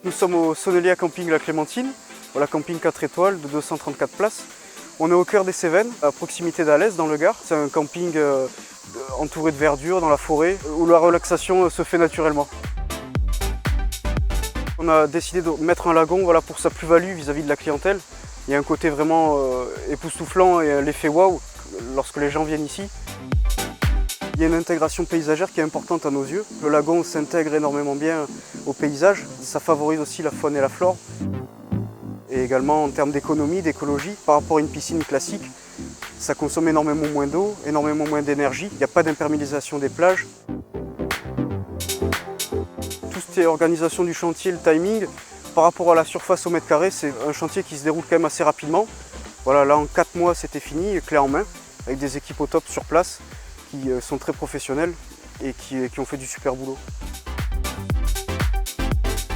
Nous sommes au Sonelia Camping La Clémentine, voilà, camping 4 étoiles de 234 places. On est au cœur des Cévennes, à proximité d'Alès dans le Gard. C'est un camping entouré de verdure dans la forêt, où la relaxation se fait naturellement. On a décidé de mettre un lagon, voilà, pour sa plus-value vis-à-vis de la clientèle. Il y a un côté vraiment époustouflant et l'effet waouh lorsque les gens viennent ici. Il y a une intégration paysagère qui est importante à nos yeux. Le lagon s'intègre énormément bien au paysage. Ça favorise aussi la faune et la flore. Et également en termes d'économie, d'écologie, par rapport à une piscine classique, ça consomme énormément moins d'eau, énormément moins d'énergie. Il n'y a pas d'imperméabilisation des plages. Tout ce qui est organisation du chantier, le timing, par rapport à la surface au mètre carré, c'est un chantier qui se déroule quand même assez rapidement. Voilà, là en 4 mois c'était fini, clé en main, avec des équipes au top sur place qui sont très professionnelles et qui ont fait du super boulot.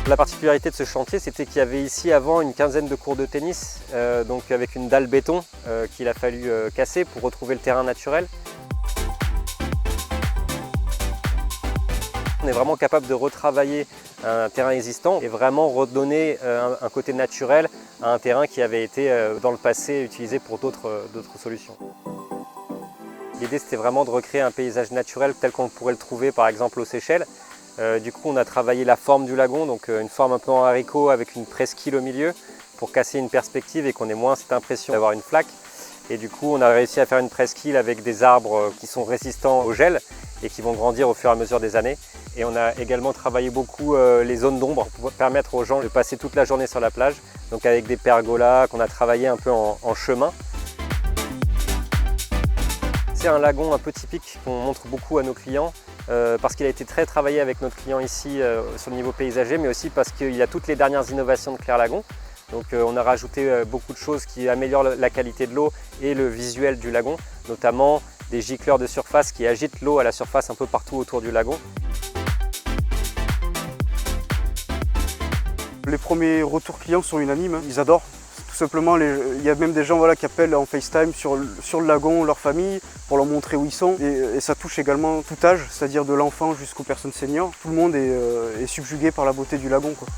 La particularité de ce chantier, c'était qu'il y avait ici avant une quinzaine de cours de tennis, donc avec une dalle béton qu'il a fallu casser pour retrouver le terrain naturel. On est vraiment capable de retravailler un terrain existant et vraiment redonner un côté naturel à un terrain qui avait été dans le passé utilisé pour d'autres solutions. L'idée, c'était vraiment de recréer un paysage naturel tel qu'on pourrait le trouver par exemple aux Seychelles. Du coup, on a travaillé la forme du lagon, donc une forme un peu en haricot avec une presqu'île au milieu pour casser une perspective et qu'on ait moins cette impression d'avoir une flaque. Et du coup, on a réussi à faire une presqu'île avec des arbres qui sont résistants au gel et qui vont grandir au fur et à mesure des années. Et on a également travaillé beaucoup les zones d'ombre pour permettre aux gens de passer toute la journée sur la plage, donc avec des pergolas qu'on a travaillé un peu en chemin. C'est un lagon un peu typique qu'on montre beaucoup à nos clients parce qu'il a été très travaillé avec notre client ici sur le niveau paysager, mais aussi parce qu'il y a toutes les dernières innovations de Clair Lagon. Donc on a rajouté beaucoup de choses qui améliorent la qualité de l'eau et le visuel du lagon, notamment des gicleurs de surface qui agitent l'eau à la surface un peu partout autour du lagon. Les premiers retours clients sont unanimes, hein. Ils adorent. Tout simplement, il y a même des gens, voilà, qui appellent en FaceTime sur le lagon leur famille pour leur montrer où ils sont. Et ça touche également tout âge, c'est-à-dire de l'enfant jusqu'aux personnes seniors. Tout le monde est subjugué par la beauté du lagon, quoi.